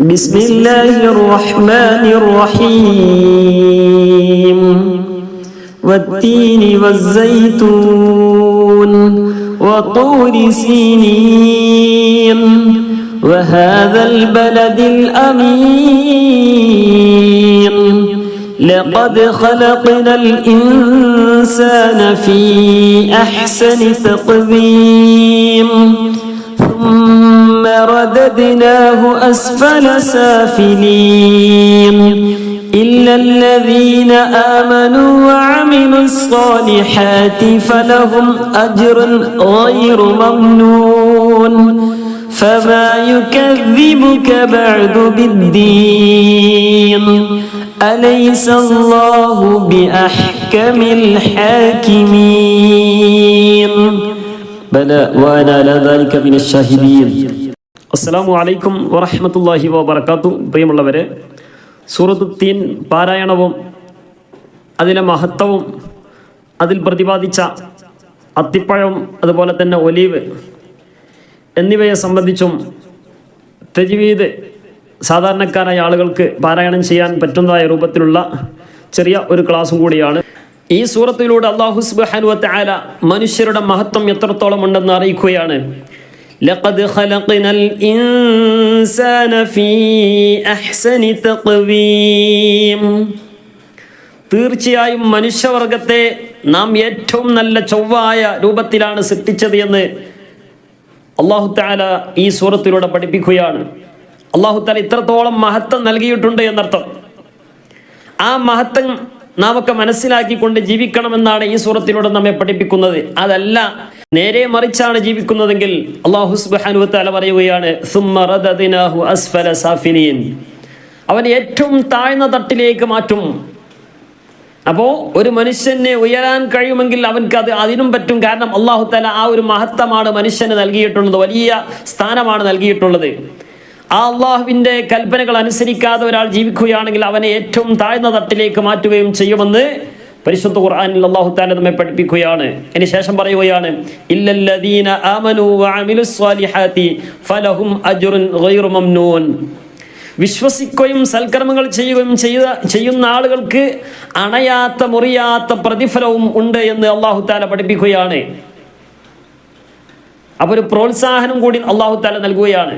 بسم الله الرحمن الرحيم والتين والزيتون وطور سينين وهذا البلد الأمين لقد خلقنا الإنسان في أحسن تقويم ثم رددناه أسفل سافلين إلا الذين آمنوا وعملوا الصالحات فلهم أجر غير ممنون فما يكذبك بعد بالدين أليس الله بأحكم الحاكمين بلى وأنا على ذلك من الشاهدين. അസ്സലാമു അലൈക്കും വറഹ്മത്തുള്ളാഹി വബറകാതുഹു. പ്രിയമുള്ളവരെ, സൂറത്തു തീൻ പാരായണവും അതിലെ മഹത്വവും അതിൽ പ്രതിപാദിച്ച അത്തിപ്പഴം അതുപോലെ തന്നെ ഒലീവ് എന്നിവയെ സംബന്ധിച്ചും തജ്വീദ് സാധാരണക്കാരായ ആളുകൾക്ക് പാരായണം ചെയ്യാൻ പറ്റുന്നതായ രൂപത്തിലുള്ള ചെറിയ ഒരു ക്ലാസ്സും കൂടിയാണ്. ഈ സൂറത്തിലൂടെ അല്ലാഹു സുബ്ഹാനഹു വ തആല മനുഷ്യരുടെ മഹത്വം എത്രത്തോളം ഉണ്ടെന്ന് അറിയിക്കുകയാണ്. ലഖദ് ഖലഖനൽ ഇൻസാന ഫീ അഹ്സനി തഖ്വീം. തീർച്ചയായും മനുഷ്യവർഗത്തെ നാം ഏറ്റവും നല്ല ചൊവ്വായ രൂപത്തിലാണ് സൃഷ്ടിച്ചത് എന്ന് അല്ലാഹു തആല ഈ സൂറത്തിലൂടെ പഠിപ്പിക്കുകയാണ്. അല്ലാഹു തആല ഇത്രത്തോളം മഹത്വം നൽകിയിട്ടുണ്ട് എന്നർത്ഥം. ആ മഹത്വം നാം ഒക്കെ മനസ്സിലാക്കിക്കൊണ്ട് ജീവിക്കണമെന്നാണ് ഈ സൂറത്തിലൂടെ നമ്മെ പഠിപ്പിക്കുന്നത്. അതല്ല നേരെ മറിച്ചാണ് ജീവിക്കുന്നതെങ്കിൽ അല്ലാഹു സുബ്ഹാനഹു വ തആല പറയുകയാണ്, സുമ്മ റദദ്നാഹു അസ്ഫല സാഫിലീൻ. അവൻ ഏറ്റവും താഴ്ന്ന തട്ടിലേക്ക് മാറ്റും. അപ്പോൾ ഒരു മനുഷ്യനെ ഉയരാൻ കഴിയുമെങ്കിൽ അവൻക്ക് അതിനും പറ്റും. കാരണം അല്ലാഹു തആല ആ ഒരു മഹത്വമാണ് മനുഷ്യന് നൽകിയിട്ടുള്ളത്, വലിയ സ്ഥാനമാണ് നൽകിയിട്ടുള്ളത്. ആ അള്ളാഹുവിൻ്റെ കൽപ്പനകൾ അനുസരിക്കാതെ ഒരാൾ ജീവിക്കുകയാണെങ്കിൽ അവനെ ഏറ്റവും താഴ്ന്ന തട്ടിലേക്ക് മാറ്റുകയും ചെയ്യുമെന്ന് പരിശുദ്ധ ഖുർആനിൽ അല്ലാഹു തആല നമ്മെ പഠിപ്പിക്കുകയാണ്. അതിന് ശേഷം പറയുകയാണ്, ഇല്ലല്ലദീന ആമനൂ വഅമിലുസ് സ്വാലിഹാത്തി ഫലഹും അജ്റുൻ ഗൈറു മംനൂൻ. വിശ്വസിക്കുകയും സൽക്കർമ്മങ്ങൾ ചെയ്യുന്ന ആളുകൾക്ക് അണയാത്ത മുറിയാത്ത പ്രതിഫലവും ഉണ്ട് എന്ന് അല്ലാഹു തആല പഠിപ്പിക്കുകയാണ്. അപ്പോൾ ഒരു പ്രോത്സാഹനം കൂടി അല്ലാഹു തആല നൽകുകയാണ്.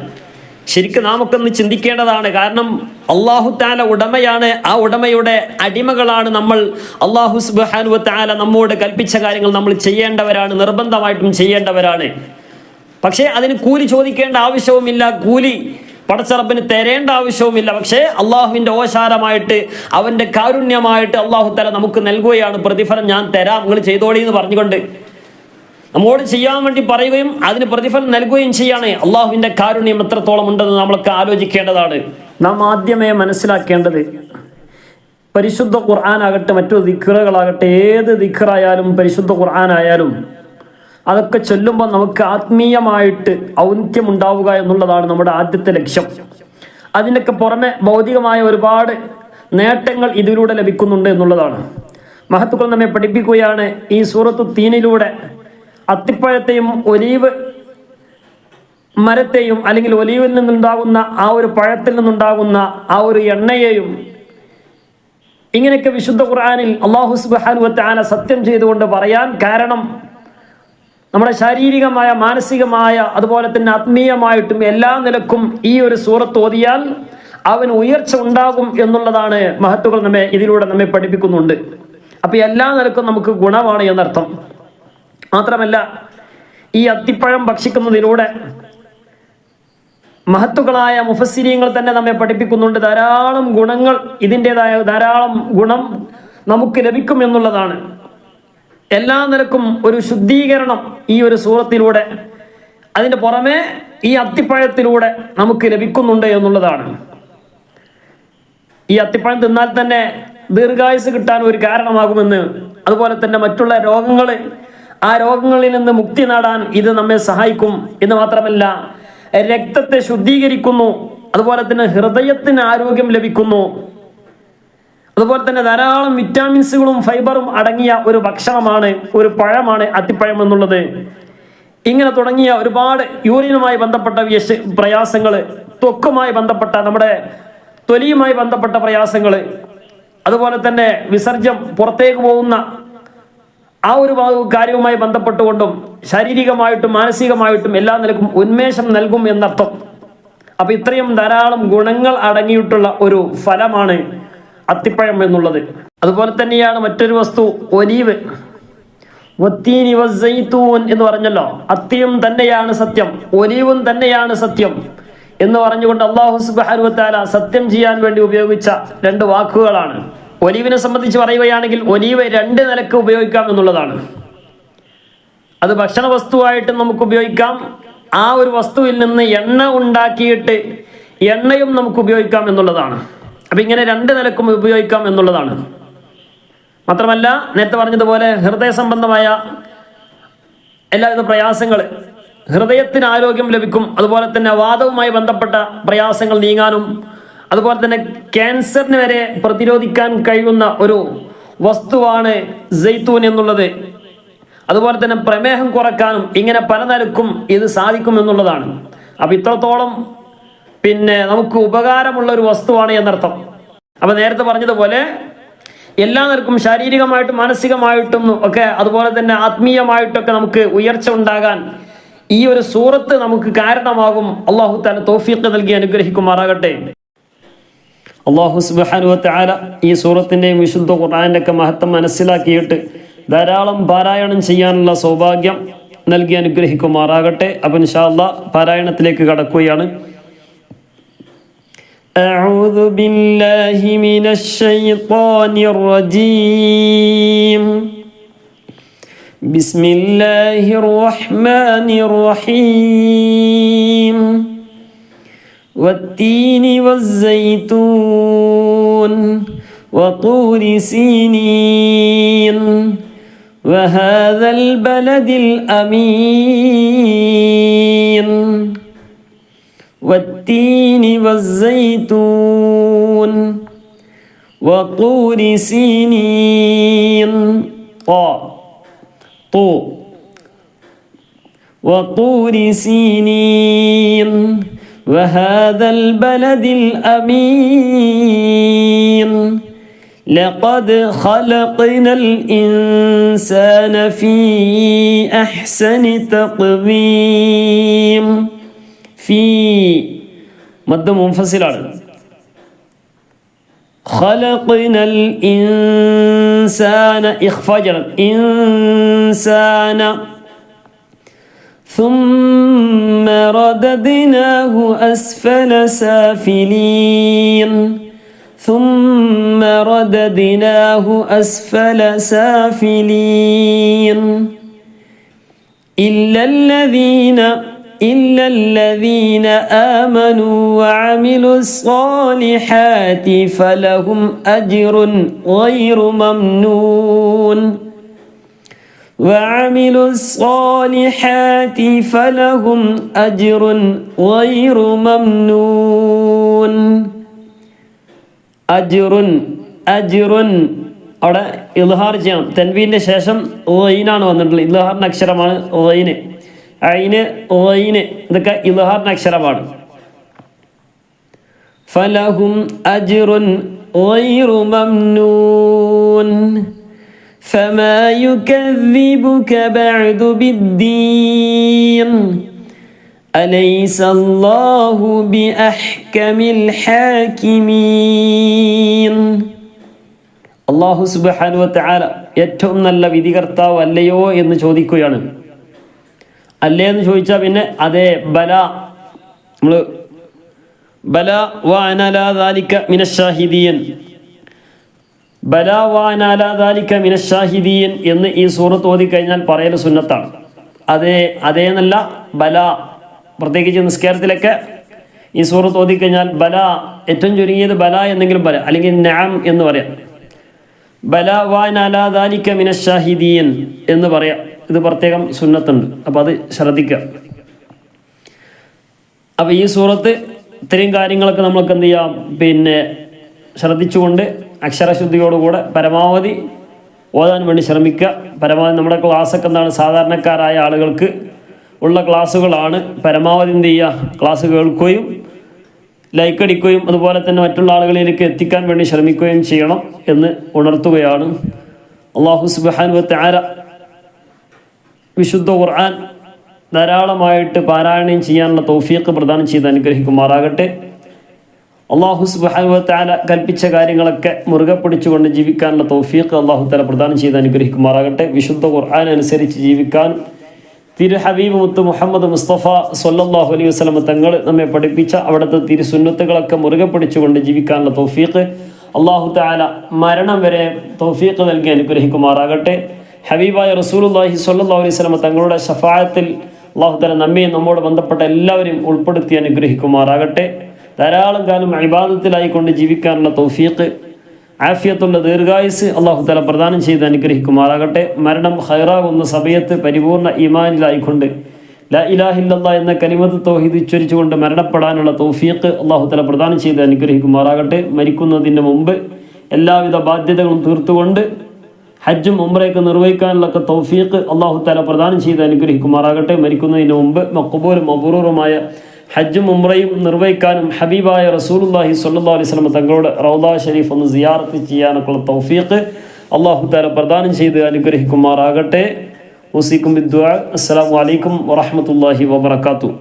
ശരിക്കും നാമൊക്കെ ചിന്തിക്കേണ്ടതാണ്. കാരണം അല്ലാഹു തആല ഉടമയാണ്, ആ ഉടമയുടെ അടിമകളാണ് നമ്മൾ. അല്ലാഹു സുബ്ഹാനഹു വ തആല നമ്മോട് കൽപ്പിച്ച കാര്യങ്ങൾ നമ്മൾ ചെയ്യേണ്ടവരാണ്, നിർബന്ധമായിട്ടും ചെയ്യേണ്ടവരാണ്. പക്ഷേ അതിന് കൂലി ചോദിക്കേണ്ട ആവശ്യവുമില്ല, കൂലി പടച്ചറബിന് തരേണ്ട ആവശ്യവുമില്ല. പക്ഷേ അള്ളാഹുവിൻ്റെ ഓശാരമായിട്ട് അവൻ്റെ കാരുണ്യമായിട്ട് അല്ലാഹു തആല നമുക്ക് നൽകുകയാണ്. പ്രതിഫലം ഞാൻ തരാം, നിങ്ങൾ ചെയ്തോളി എന്ന് പറഞ്ഞുകൊണ്ട് നമ്മോട് ചെയ്യാൻ വേണ്ടി പറയുകയും അതിന് പ്രതിഫലം നൽകുകയും ചെയ്യാണ്. അള്ളാഹുവിൻ്റെ കാരുണ്യം എത്രത്തോളം ഉണ്ടെന്ന് നമ്മളൊക്കെ ആലോചിക്കേണ്ടതാണ്. നാം ആദ്യമേ മനസ്സിലാക്കേണ്ടത്, പരിശുദ്ധ ഖുർആനാകട്ടെ മറ്റു ദിക്റുകളാകട്ടെ, ഏത് ദിക്റായാലും പരിശുദ്ധ ഖുർആനായാലും അതൊക്കെ ചൊല്ലുമ്പോൾ നമുക്ക് ആത്മീയമായിട്ട് ഔന്നത്യം ഉണ്ടാവുക എന്നുള്ളതാണ് നമ്മുടെ ആദ്യത്തെ ലക്ഷ്യം. അതിനൊക്കെ പുറമെ ഭൗതികമായ ഒരുപാട് നേട്ടങ്ങൾ ഇതിലൂടെ ലഭിക്കുന്നുണ്ട് എന്നുള്ളതാണ്. മഹത്തുക്കൾ നമ്മെ പഠിപ്പിക്കുകയാണ് ഈ സൂറത്തു തീനിലൂടെ അത്തിപ്പഴത്തെയും ഒലീവ് മരത്തെയും അല്ലെങ്കിൽ ഒലീവിൽ നിന്നുണ്ടാകുന്ന ആ ഒരു പഴത്തിൽ നിന്നുണ്ടാകുന്ന ആ ഒരു എണ്ണയെയും ഇങ്ങനെയൊക്കെ വിശുദ്ധ ഖുർആനിൽ അല്ലാഹു സുബ്ഹാനഹു വ തആല സത്യം ചെയ്തുകൊണ്ട് പറയാൻ കാരണം, നമ്മുടെ ശാരീരികമായ മാനസികമായ അതുപോലെ തന്നെ ആത്മീയമായിട്ടും എല്ലാ നിലക്കും ഈ ഒരു സൂറത്ത് ഓതിയാൽ അവന് ഉയർച്ച ഉണ്ടാകും എന്നുള്ളതാണ് മഹത്തുക്കൾ ഇതിലൂടെ നമ്മെ പഠിപ്പിക്കുന്നുണ്ട്. അപ്പൊ എല്ലാ നിലക്കും നമുക്ക് ഗുണമാണ് എന്നർത്ഥം. മാത്രമല്ല ഈ അത്തിപ്പഴം ഭക്ഷിക്കുന്നതിലൂടെ മഹത്തുക്കളായ മുഫസ്സിരീങ്ങൾ തന്നെ നമ്മെ പഠിപ്പിക്കുന്നുണ്ട്, ധാരാളം ഗുണങ്ങൾ, ഇതിൻ്റെതായ ധാരാളം ഗുണം നമുക്ക് ലഭിക്കും എന്നുള്ളതാണ്. എല്ലാ നിലക്കും ഒരു ശുദ്ധീകരണം ഈ ഒരു സൂറത്തിലൂടെ, അതിൻ്റെ പുറമെ ഈ അത്തിപ്പഴത്തിലൂടെ നമുക്ക് ലഭിക്കുന്നുണ്ട് എന്നുള്ളതാണ്. ഈ അത്തിപ്പഴം തിന്നാൽ തന്നെ ദീർഘായുസ് കിട്ടാൻ ഒരു കാരണമാകുമെന്ന്, അതുപോലെ തന്നെ മറ്റുള്ള രോഗങ്ങൾ, ആ രോഗങ്ങളിൽ നിന്ന് മുക്തി നേടാൻ ഇത് നമ്മെ സഹായിക്കും എന്ന് മാത്രമല്ല രക്തത്തെ ശുദ്ധീകരിക്കുന്നു, അതുപോലെ തന്നെ ഹൃദയത്തിന് ആരോഗ്യം ലഭിക്കുന്നു, അതുപോലെ തന്നെ ധാരാളം വിറ്റാമിൻസുകളും ഫൈബറും അടങ്ങിയ ഒരു ഭക്ഷണമാണ്, ഒരു പഴമാണ് അത്തിപ്പഴം എന്നുള്ളത്. ഇങ്ങനെ തുടങ്ങിയ ഒരുപാട് യൂറിനുമായി ബന്ധപ്പെട്ട പ്രയാസങ്ങൾ, ത്വക്കുമായി ബന്ധപ്പെട്ട, നമ്മുടെ തൊലിയുമായി ബന്ധപ്പെട്ട പ്രയാസങ്ങൾ, അതുപോലെ തന്നെ വിസർജ്യം, പുറത്തേക്ക് പോകുന്ന ആ ഒരു കാര്യവുമായി ബന്ധപ്പെട്ടുകൊണ്ടും ശാരീരികമായിട്ടും മാനസികമായിട്ടും എല്ലാ നിലക്കും ഉന്മേഷം നൽകും എന്നർത്ഥം. അപ്പൊ ഇത്രയും ധാരാളം ഗുണങ്ങൾ അടങ്ങിയിട്ടുള്ള ഒരു ഫലമാണ് അത്തിപ്പഴം എന്നുള്ളത്. അതുപോലെ തന്നെയാണ് മറ്റൊരു വസ്തു ഒലീവ്. വത്തീനി വസ്സൈത്തൂൻ എന്ന് പറഞ്ഞല്ലോ. അത്തിയും തന്നെയാണ് സത്യം, ഒലീവും തന്നെയാണ് സത്യം എന്ന് പറഞ്ഞുകൊണ്ട് അല്ലാഹു സുബ്ഹാനഹു വ തആല സത്യം ചെയ്യാൻ വേണ്ടി ഉപയോഗിച്ച രണ്ട് വാക്കുകളാണ്. ഒലീവിനെ സംബന്ധിച്ച് പറയുകയാണെങ്കിൽ ഒലീവ് രണ്ട് നിലക്ക് ഉപയോഗിക്കാം എന്നുള്ളതാണ്. അത് ഭക്ഷണ വസ്തുവായിട്ട് നമുക്ക് ഉപയോഗിക്കാം. ആ ഒരു വസ്തുവിൽ നിന്ന് എണ്ണ ഉണ്ടാക്കിയിട്ട് എണ്ണയും നമുക്ക് ഉപയോഗിക്കാം എന്നുള്ളതാണ്. അപ്പൊ ഇങ്ങനെ രണ്ട് നിലക്കും ഉപയോഗിക്കാം എന്നുള്ളതാണ്. മാത്രമല്ല, നേരത്തെ പറഞ്ഞതുപോലെ ഹൃദയ സംബന്ധമായ എല്ലാവിധ പ്രയാസങ്ങൾ, ഹൃദയത്തിന് ആരോഗ്യം ലഭിക്കും. അതുപോലെ തന്നെ വാദവുമായി ബന്ധപ്പെട്ട പ്രയാസങ്ങൾ നീങ്ങാനും, അതുപോലെ തന്നെ ക്യാൻസറിന് വരെ പ്രതിരോധിക്കാൻ കഴിയുന്ന ഒരു വസ്തുവാണ് സൈത്തൂൻ എന്നുള്ളത്. അതുപോലെ തന്നെ പ്രമേഹം കുറക്കാനും ഇങ്ങനെ പല നിലക്കും ഇത് സാധിക്കും എന്നുള്ളതാണ്. അപ്പൊ ഇത്രത്തോളം നമുക്ക് ഉപകാരമുള്ള ഒരു വസ്തുവാണ് എന്നർത്ഥം. അപ്പൊ നേരത്തെ പറഞ്ഞതുപോലെ എല്ലാ നിലക്കും ശാരീരികമായിട്ടും മാനസികമായിട്ടും ഒക്കെ, അതുപോലെ തന്നെ ആത്മീയമായിട്ടൊക്കെ നമുക്ക് ഉയർച്ച ഉണ്ടാകാൻ ഈ ഒരു സൂറത്ത് നമുക്ക് കാരണമാകും. അല്ലാഹു തആല തൗഫീഖ് നൽകി അനുഗ്രഹിക്കുമാറാകട്ടെ. അല്ലാഹു സുബ്ഹാനഹു വ തആല ഈ സൂറത്തിന്റെയും വിശുദ്ധ ഖുർആനിന്റെ ഒക്കെ മഹത്വം മനസ്സിലാക്കിയിട്ട് ധാരാളം പാരായണം ചെയ്യാനുള്ള സൗഭാഗ്യം നൽകി അനുഗ്രഹിക്കുമാറാകട്ടെ. അപ്പോൾ ഇൻഷാ അല്ലാഹ് പാരായണത്തിലേക്ക് കടക്കുകയാണ്. أعوذ بالله من الشيطان الرجيم. بسم الله الرحمن الرحيم. والتين والزيتون وطور سينين وهذا البلد الأمين. والتين والزيتون وطور سينين وطور سينين وهذا البلد الأمين. لقد خلقنا الإنسان في أحسن تقويم. في مد منفصل على خلقنا الإنسان إخفاجا إنسان ثم رددناه أسفل سافلين. ثم رددناه أسفل سافلين. إلا الذين آمنوا وعملوا الصالحات فلهم أجر غير ممنون. وعملوا الصالحات فلهم أجر غير ممنون. അജ്റുൻ അവിടെ ഇൽഹാർ ചെയ്യണം. തൻവീന്റെ ശേഷം ഓയിനാണ് വന്നിട്ടുള്ളത്. ഇൽഹാറിന്റെ അക്ഷരമാണ് ഓയിന്. ഐന് ഓയിന് ഇതൊക്കെ ഇൽഹാറിന്റെ അക്ഷരമാണ്. ഫലഹും അജ്റുൻ ഗൈറു മംനൂൻ. ഫമാ യുകദ്ദിബുക ബഅദു ബിദ്ദീൻ. أليس الله بأحكم الحاكمين. അല്ലാഹു സുബ്ഹാനഹു വ തആല ഏറ്റവും നല്ല വിധികർത്താവ് അല്ലയോ എന്ന് ചോദിക്കുകയാണ്. അല്ലേ എന്ന് ചോദിച്ചാൽ പിന്നെ അതേ ബല, നമ്മൾ ബല വ അന ലാ ദാലിക മിനശ്ശാഹിദീൻ, ബല വ അന ലാ ദാലിക മിനശ്ശാഹിദീൻ എന്ന് ഈ സൂറത്ത് ഓതി കഴിഞ്ഞാൽ പറയൽ സുന്നത്താണ്. അതേ എന്നല്ല, ബല. പ്രത്യേകിച്ച് നിസ്കാരത്തിലൊക്കെ ഈ സൂറത്ത് ഓതിക്കഴിഞ്ഞാൽ ബല, ഏറ്റവും ചുരുങ്ങിയത് ബല എന്നെങ്കിലും പറയാം, അല്ലെങ്കിൽ നഅം എന്ന് പറയാം. ബല വഅന അലാ ദാലിക മിനശ്ശാഹിദീൻ എന്ന് പറയാം. ഇത് പ്രത്യേകം സുന്നത്തുണ്ട്. അപ്പം അത് ശ്രദ്ധിക്കുക. അപ്പം ഈ സൂറത്ത് ഇത്രയും കാര്യങ്ങളൊക്കെ നമ്മൾക്ക് എന്ത് ചെയ്യാം, ശ്രദ്ധിച്ചുകൊണ്ട് അക്ഷരശുദ്ധിയോടുകൂടെ പരമാവധി ഓതാൻ വേണ്ടി ശ്രമിക്കുക. പരമാവധി നമ്മുടെ ക്ലാസ്സൊക്കെ സാധാരണക്കാരായ ആളുകൾക്ക് ഉള്ള ക്ലാസ്സുകളാണ്. പരമാവധി എന്ത് ചെയ്യുക, ക്ലാസ് കേൾക്കുകയും ലൈക്ക് അടിക്കുകയും അതുപോലെ തന്നെ മറ്റുള്ള ആളുകളിലേക്ക് എത്തിക്കാൻ വേണ്ടി ശ്രമിക്കുകയും ചെയ്യണം എന്ന് ഉണർത്തുകയാണ്. അല്ലാഹു സുബ്ഹാനഹു വ തആല വിശുദ്ധ ഖുർആൻ ധാരാളമായിട്ട് പാരായണം ചെയ്യാനുള്ള തൗഫീഖ് പ്രദാനം ചെയ്ത് അനുഗ്രഹിക്കുമാറാകട്ടെ. അല്ലാഹു സുബ്ഹാനഹു വ തആല കൽപ്പിച്ച കാര്യങ്ങളൊക്കെ മുറുകെ പിടിച്ചുകൊണ്ട് ജീവിക്കാനുള്ള തൗഫീഖ് അല്ലാഹു തആല പ്രദാനം ചെയ്ത് അനുഗ്രഹിക്കുമാറാകട്ടെ. വിശുദ്ധ ഖുർആൻ അനുസരിച്ച് ജീവിക്കാൻ തിരു ഹബീബ് മുത്ത് മുഹമ്മദ് മുസ്തഫ സ്വല്ലല്ലാഹു അലൈഹി വസല്ലം തങ്ങൾ നമ്മെ പഠിപ്പിച്ച അവിടുത്തെ തിരുസുന്നത്തുകളൊക്കെ മുറുകെ പിടിച്ചുകൊണ്ട് ജീവിക്കാനുള്ള തൗഫീഖ് അല്ലാഹു തആല മരണം വരെ തൗഫീഖ് നൽകി അനുഗ്രഹിക്കുമാറാകട്ടെ. ഹബീബായ റസൂലുള്ളാഹി സ്വല്ലല്ലാഹു അലൈഹി വസല്ലം തങ്ങളുടെ ശഫാഅത്തിൽ അല്ലാഹു തആല നമ്മെ നമ്മോട് ബന്ധപ്പെട്ട എല്ലാവരെയും ഉൾപ്പെടുത്തി അനുഗ്രഹിക്കുമാറാകട്ടെ. ധാരാളം കാലം ഇബാദത്തിലായിക്കൊണ്ട് ജീവിക്കാനുള്ള തൗഫീഖ് ആഫിയത്തുള്ള ദീർഘായുസ് അല്ലാഹു തആല പ്രദാനം ചെയ്ത് അനുഗ്രഹിക്കുമാറാകട്ടെ. മരണം ഖൈറാകുന്ന സമയത്ത് പരിപൂർണ്ണ ഈമാനിലായിക്കൊണ്ട് ലാ ഇലാഹ ഇല്ലല്ലാഹ് എന്ന കലിമത്ത് തൗഹീദ് ഉച്ചരിച്ചുകൊണ്ട് മരണപ്പെടാനുള്ള തൗഫീഖ് അല്ലാഹു തആല പ്രദാനം ചെയ്ത് അനുഗ്രഹിക്കുമാറാകട്ടെ. മരിക്കുന്നതിന് മുമ്പ് എല്ലാവിധ ബാധ്യതകളും തീർത്തുകൊണ്ട് ഹജ്ജും ഉംറയൊക്കെ നിർവഹിക്കാനുള്ള തൗഫീഖ് അല്ലാഹു തആല പ്രദാനം ചെയ്ത് അനുഗ്രഹിക്കുമാറാകട്ടെ. മരിക്കുന്നതിന് മുമ്പ് മഖ്ബൂലും മബ്റൂറുമായ ഹജ്ജും ഉംറയും നിർവഹിക്കാനും ഹബീബായ റസൂലുള്ളാഹി സ്വല്ലല്ലാഹു അലൈഹി വസല്ലം തങ്ങളുടെ റൗദ ഷരീഫ് ഒന്ന് സിയാറത്ത് ചെയ്യാനൊക്കെയുള്ള തൗഫീഖ് അല്ലാഹു തആല പ്രദാനം ചെയ്ത് അനുഗ്രഹിക്കുമാറാകട്ടെ. ഉസീക്കും ബിദ്ദുആ. അസ്സലാമു അലൈക്കും വറഹ്മത്തുള്ളാഹി വബറകാതുഹു.